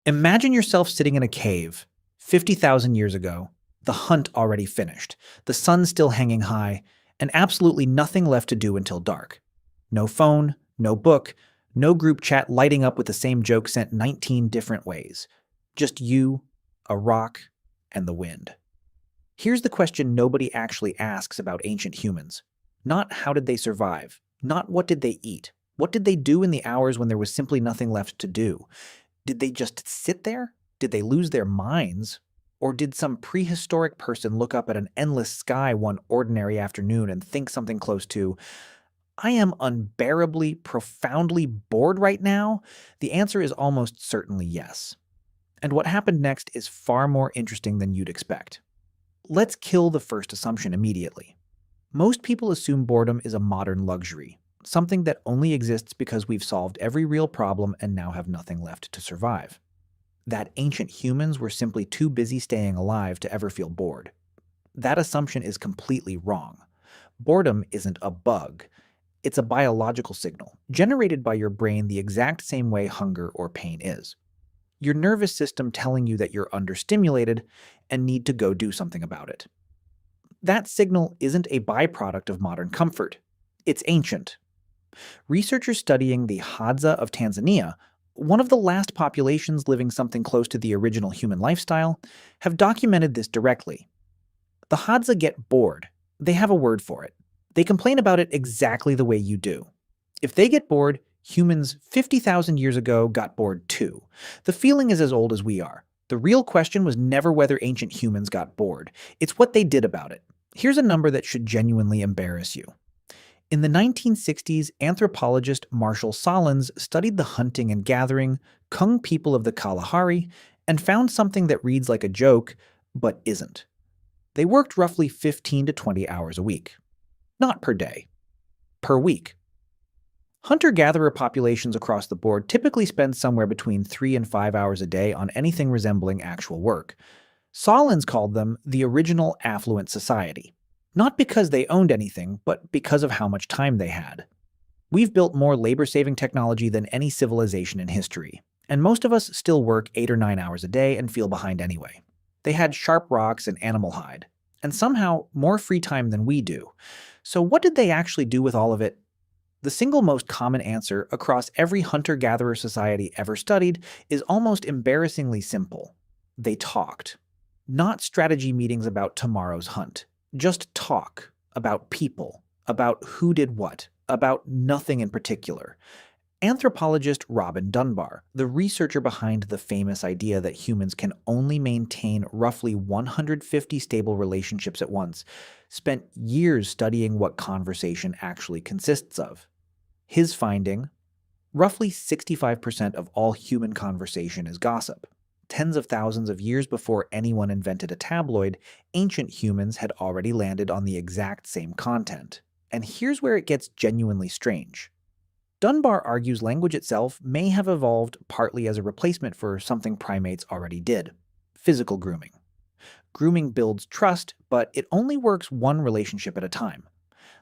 Imagine yourself sitting in a cave 50,000 years ago, the hunt already finished, the sun still hanging high, and absolutely nothing left to do until dark. No phone, no book, no group chat lighting up with the same joke sent 19 different ways. Just you, a rock, and the wind. Here's the question nobody actually asks about ancient humans. Not how did they survive, not what did they eat, what did they do in the hours when there was simply nothing left to do. Did they just sit there? Did they lose their minds? Or did some prehistoric person look up at an endless sky one ordinary afternoon and think something close to, I am unbearably, profoundly bored right now? The answer is almost certainly yes. And what happened next is far more interesting than you'd expect. Let's kill the first assumption immediately. Most people assume boredom is a modern luxury, something that only exists because we've solved every real problem and now have nothing left to survive. That ancient humans were simply too busy staying alive to ever feel bored. That assumption is completely wrong. Boredom isn't a bug. It's a biological signal, generated by your brain the exact same way hunger or pain is. Your nervous system telling you that you're understimulated and need to go do something about it. That signal isn't a byproduct of modern comfort. It's ancient. Researchers studying the Hadza of Tanzania, one of the last populations living something close to the original human lifestyle, have documented this directly. The Hadza get bored. They have a word for it. They complain about it exactly the way you do. If they get bored, humans 50,000 years ago got bored too. The feeling is as old as we are. The real question was never whether ancient humans got bored. It's what they did about it. Here's a number that should genuinely embarrass you. In the 1960s, anthropologist Marshall Solins studied the hunting and gathering Kung people of the Kalahari and found something that reads like a joke, but isn't. They worked roughly 15 to 20 hours a week. Not per day. Per week. Hunter-gatherer populations across the board typically spend somewhere between 3 and 5 hours a day on anything resembling actual work. Solins called them the original affluent society. Not because they owned anything, but because of how much time they had. We've built more labor-saving technology than any civilization in history, and most of us still work 8 or 9 hours a day and feel behind anyway. They had sharp rocks and animal hide, and somehow more free time than we do. So what did they actually do with all of it? The single most common answer across every hunter-gatherer society ever studied is almost embarrassingly simple. They talked. Not strategy meetings about tomorrow's hunt. Just talk about people, about who did what, about nothing in particular. Anthropologist Robin Dunbar, the researcher behind the famous idea that humans can only maintain roughly 150 stable relationships at once, spent years studying what conversation actually consists of. His finding, roughly 65% of all human conversation is gossip. Tens of thousands of years before anyone invented a tabloid, ancient humans had already landed on the exact same content. And here's where it gets genuinely strange. Dunbar argues language itself may have evolved partly as a replacement for something primates already did: physical grooming. Grooming builds trust, but it only works one relationship at a time.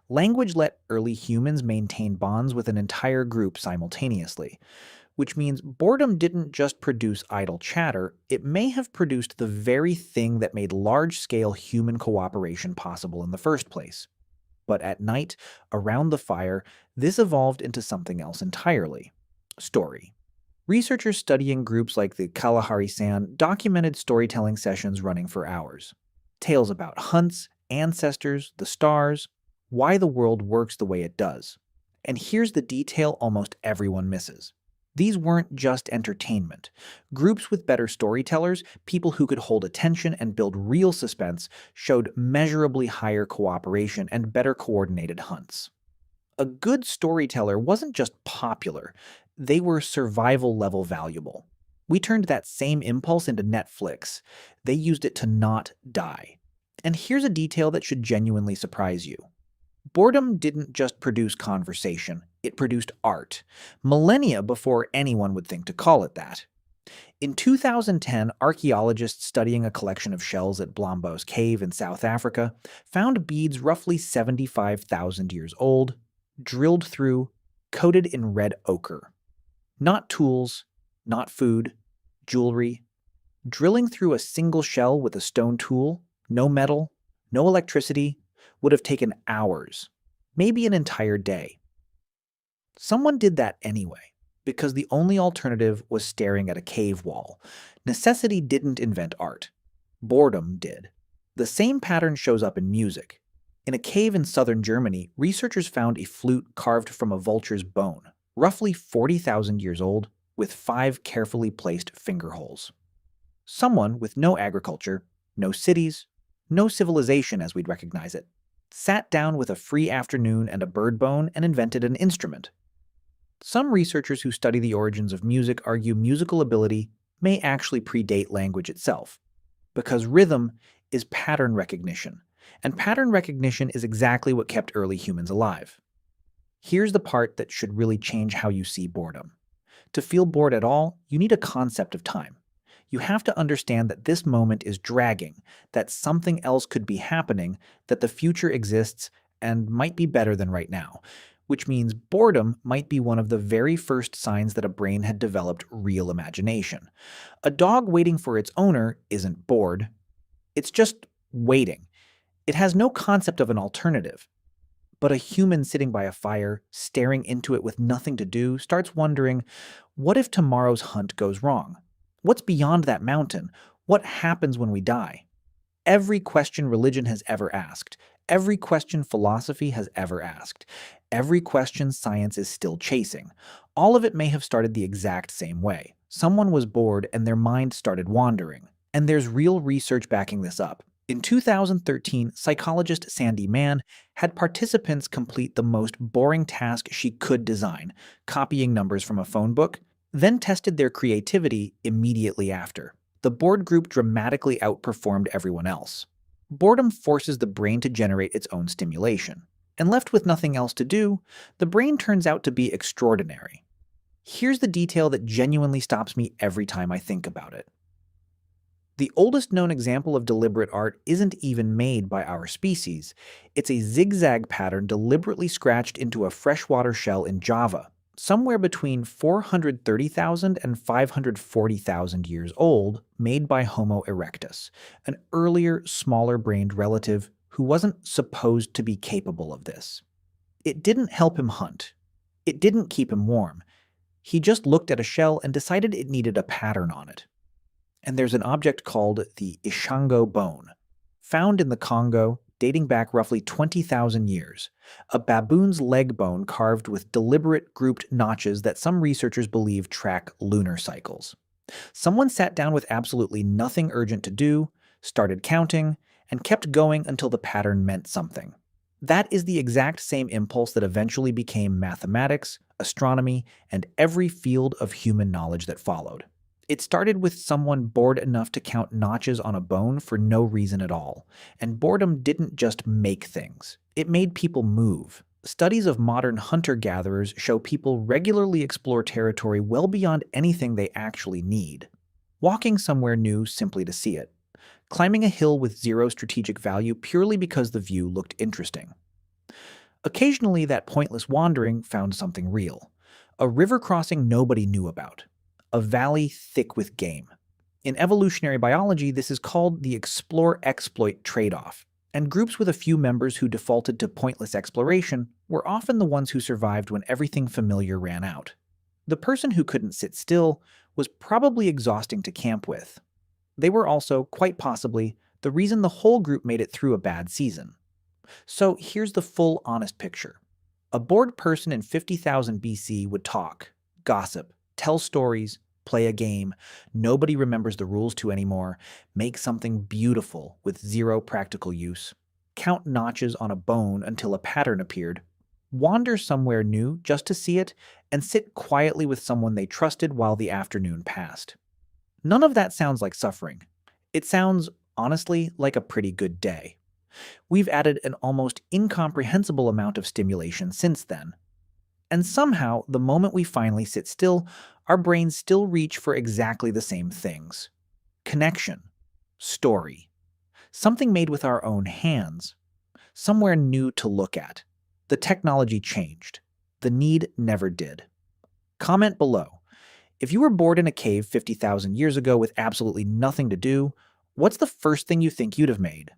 Language let early humans maintain bonds with an entire group simultaneously, which means boredom didn't just produce idle chatter, it may have produced the very thing that made large-scale human cooperation possible in the first place. But at night, around the fire, this evolved into something else entirely: story. Researchers studying groups like the Kalahari San documented storytelling sessions running for hours. Tales about hunts, ancestors, the stars, why the world works the way it does. And here's the detail almost everyone misses. These weren't just entertainment. Groups with better storytellers, people who could hold attention and build real suspense, showed measurably higher cooperation and better coordinated hunts. A good storyteller wasn't just popular, they were survival-level valuable. We turned that same impulse into Netflix. They used it to not die. And here's a detail that should genuinely surprise you. Boredom didn't just produce conversation, it produced art, millennia before anyone would think to call it that. In 2010, archaeologists studying a collection of shells at Blombos Cave in South Africa found beads roughly 75,000 years old, drilled through, coated in red ochre. Not tools, not food, jewelry. Drilling through a single shell with a stone tool, no metal, no electricity, would have taken hours, maybe an entire day. Someone did that anyway, because the only alternative was staring at a cave wall. Necessity didn't invent art. Boredom did. The same pattern shows up in music. In a cave in southern Germany, researchers found a flute carved from a vulture's bone, roughly 40,000 years old, with 5 carefully placed finger holes. Someone with no agriculture, no cities, no civilization as we'd recognize it, sat down with a free afternoon and a bird bone and invented an instrument. Some researchers who study the origins of music argue musical ability may actually predate language itself, because rhythm is pattern recognition, and pattern recognition is exactly what kept early humans alive. Here's the part that should really change how you see boredom. To feel bored at all, you need a concept of time. You have to understand that this moment is dragging, that something else could be happening, that the future exists and might be better than right now, which means boredom might be one of the very first signs that a brain had developed real imagination. A dog waiting for its owner isn't bored. It's just waiting. It has no concept of an alternative. But a human sitting by a fire, staring into it with nothing to do, starts wondering, what if tomorrow's hunt goes wrong? What's beyond that mountain? What happens when we die? Every question religion has ever asked, every question philosophy has ever asked, every question science is still chasing. All of it may have started the exact same way. Someone was bored and their mind started wandering. And there's real research backing this up. In 2013, psychologist Sandy Mann had participants complete the most boring task she could design, copying numbers from a phone book, then tested their creativity immediately after. The bored group dramatically outperformed everyone else. Boredom forces the brain to generate its own stimulation. And left with nothing else to do, the brain turns out to be extraordinary. Here's the detail that genuinely stops me every time I think about it. The oldest known example of deliberate art isn't even made by our species. It's a zigzag pattern deliberately scratched into a freshwater shell in Java, somewhere between 430,000 and 540,000 years old, made by Homo erectus, an earlier, smaller-brained relative who wasn't supposed to be capable of this. It didn't help him hunt. It didn't keep him warm. He just looked at a shell and decided it needed a pattern on it. And there's an object called the Ishango bone, found in the Congo, dating back roughly 20,000 years, a baboon's leg bone carved with deliberate grouped notches that some researchers believe track lunar cycles. Someone sat down with absolutely nothing urgent to do, started counting, and kept going until the pattern meant something. That is the exact same impulse that eventually became mathematics, astronomy, and every field of human knowledge that followed. It started with someone bored enough to count notches on a bone for no reason at all. And boredom didn't just make things. It made people move. Studies of modern hunter-gatherers show people regularly explore territory well beyond anything they actually need. Walking somewhere new simply to see it. Climbing a hill with zero strategic value purely because the view looked interesting. Occasionally, that pointless wandering found something real. A river crossing nobody knew about. A valley thick with game. In evolutionary biology, this is called the explore-exploit trade-off, and groups with a few members who defaulted to pointless exploration were often the ones who survived when everything familiar ran out. The person who couldn't sit still was probably exhausting to camp with. They were also, quite possibly, the reason the whole group made it through a bad season. So here's the full, honest picture. A bored person in 50,000 BC would talk, gossip, tell stories, play a game nobody remembers the rules to anymore, make something beautiful with zero practical use, count notches on a bone until a pattern appeared, wander somewhere new just to see it, and sit quietly with someone they trusted while the afternoon passed. None of that sounds like suffering. It sounds, honestly, like a pretty good day. We've added an almost incomprehensible amount of stimulation since then. And somehow, the moment we finally sit still, our brains still reach for exactly the same things. Connection. Story. Something made with our own hands. Somewhere new to look at. The technology changed. The need never did. Comment below. If you were bored in a cave 50,000 years ago with absolutely nothing to do, what's the first thing you think you'd have made?